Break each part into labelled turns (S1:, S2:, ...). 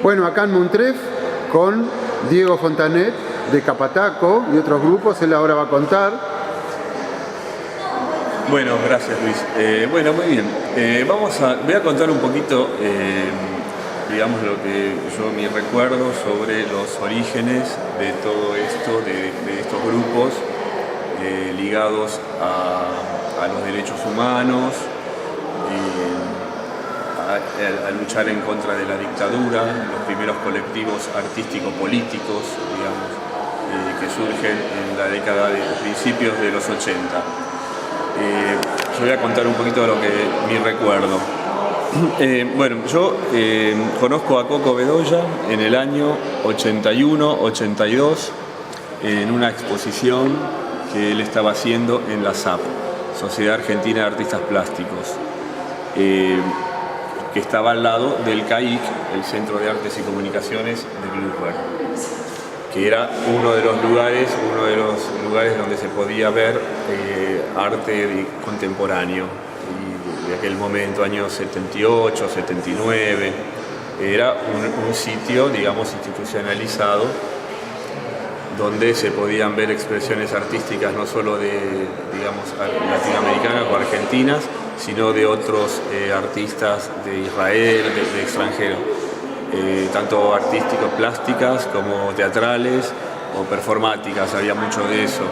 S1: Bueno, acá en Montref con Diego Fontanet de Capataco y otros grupos, él ahora va a contar.
S2: Bueno, gracias Luis. Bueno, muy bien. Voy a contar un poquito, digamos, mi recuerdo sobre los orígenes de todo esto, de estos grupos ligados a los derechos humanos, a luchar en contra de la dictadura, los primeros colectivos artístico-políticos, digamos, que surgen en la década de principios de los 80. Yo voy a contar un poquito de mi recuerdo. Bueno, yo conozco a Coco Bedoya en el año 81-82 en una exposición que él estaba haciendo en la SAP, Sociedad Argentina de Artistas Plásticos, que estaba al lado del CAIC, el Centro de Artes y Comunicaciones de Bluesberg, que era uno de los lugares donde se podía ver arte contemporáneo. Y de aquel momento, años 78, 79, era un sitio, digamos, institucionalizado, donde se podían ver expresiones artísticas no solo digamos, latinoamericanas o argentinas, sino de otros artistas de Israel, de extranjero, tanto artísticos, plásticas, como teatrales o performáticas, había mucho de eso.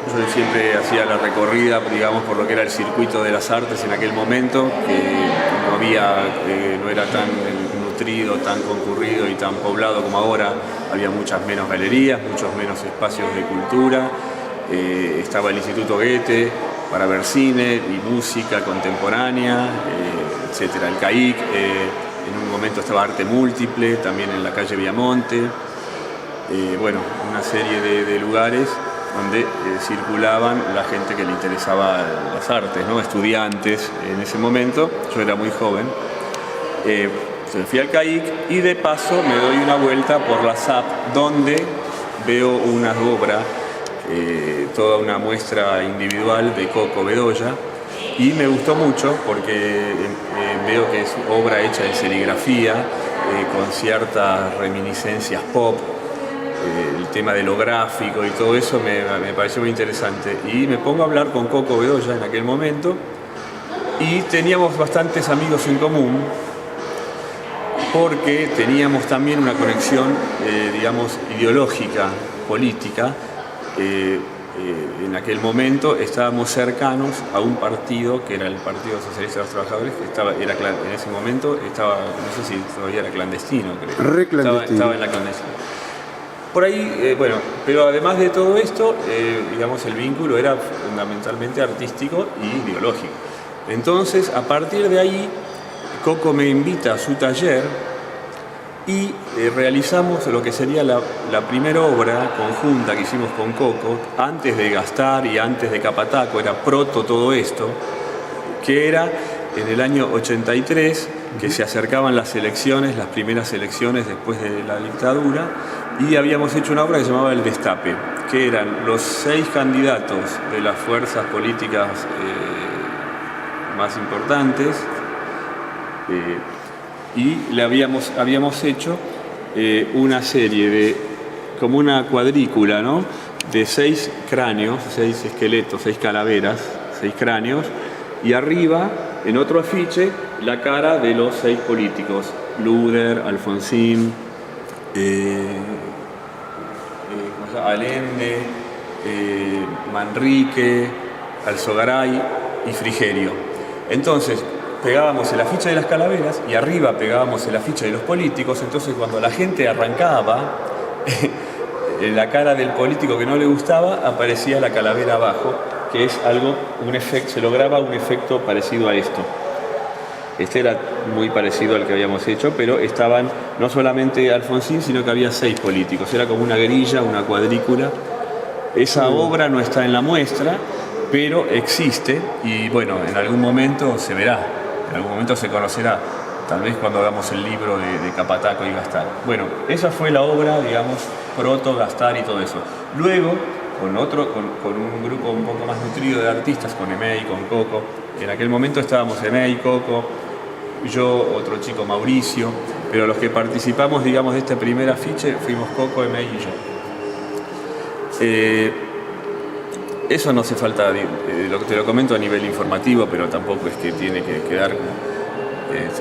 S2: Yo siempre hacía la recorrida, digamos, por lo que era el circuito de las artes en aquel momento, que no era tan nutrido, tan concurrido y tan poblado como ahora. Había muchas menos galerías, muchos menos espacios de cultura. Estaba el Instituto Goethe para ver cine y música contemporánea, etc. El CAIC, en un momento estaba Arte Múltiple, también en la calle Viamonte. Bueno, una serie de lugares donde circulaban la gente que le interesaba las artes, ¿no? Estudiantes en ese momento. Yo era muy joven. Fui al CAIC y de paso me doy una vuelta por la SAP, donde veo una obra, toda una muestra individual de Coco Bedoya, y me gustó mucho porque veo que es obra hecha en serigrafía, con ciertas reminiscencias pop. El tema de lo gráfico y todo eso me pareció muy interesante, y me pongo a hablar con Coco Bedoya en aquel momento, y teníamos bastantes amigos en común porque teníamos también una conexión, digamos, ideológica, política. En aquel momento estábamos cercanos a un partido que era el Partido Socialista de los Trabajadores, que en ese momento estaba, no sé si todavía era clandestino, creo.
S1: Re clandestino.
S2: Estaba en la clandestina. Por ahí, bueno, pero además de todo esto, digamos, el vínculo era fundamentalmente artístico y ideológico. Entonces, a partir de ahí, Coco me invita a su taller y realizamos lo que sería la primera obra conjunta que hicimos con Coco, antes de Gastar y antes de Capataco, era proto todo esto, que era en el año 83, que se acercaban las elecciones, las primeras elecciones después de la dictadura, y habíamos hecho una obra que se llamaba El Destape, que eran los 6 candidatos de las fuerzas políticas más importantes, y le habíamos hecho una serie como una cuadrícula, ¿no?, de 6 cráneos, 6 esqueletos, 6 calaveras, 6 cráneos, y arriba, en otro afiche, la cara de los 6 políticos: Luder, Alfonsín, Allende, Manrique, Alzogaray y Frigerio. Entonces, pegábamos el afiche de las calaveras y arriba pegábamos el afiche de los políticos. Entonces, cuando la gente arrancaba, en la cara del político que no le gustaba, aparecía la calavera abajo, que es un efecto, se lograba un efecto parecido a esto. Este era muy parecido al que habíamos hecho, pero estaban no solamente Alfonsín, sino que había 6 políticos. Era como una grilla, una cuadrícula. Esa obra no está en la muestra, pero existe, y bueno, en algún momento se verá, en algún momento se conocerá, tal vez cuando hagamos el libro de Capataco y Gastar. Bueno, esa fue la obra, digamos, proto, Gastar y todo eso. Luego, con un grupo un poco más nutrido de artistas, con Emei, con Coco. En aquel momento estábamos Emei, Coco, yo, otro chico, Mauricio, pero los que participamos, digamos, de este primer afiche fuimos Coco, Emey y yo. Eso no hace falta, te lo comento a nivel informativo, pero tampoco es que tiene que quedar,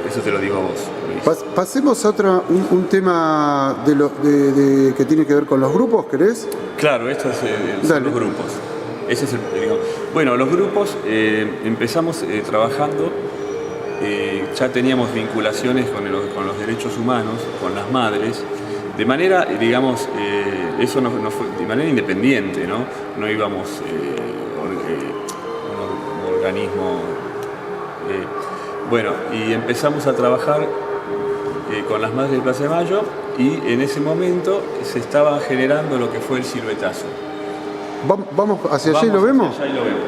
S2: eso te lo digo a vos, Luis.
S1: Pasemos a un tema que tiene que ver con los grupos, ¿querés?
S2: Claro, esto son los grupos. Ese es bueno, los grupos empezamos trabajando, ya teníamos vinculaciones con los derechos humanos, con las madres, de manera, digamos, eso no fue de manera independiente, ¿no? No íbamos un organismo. Bueno, y empezamos a trabajar con las madres de Plaza de Mayo, y en ese momento se estaba generando lo que fue el siluetazo.
S1: ¿Vamos hacia allá y lo vemos?
S2: Hacia allá y lo vemos.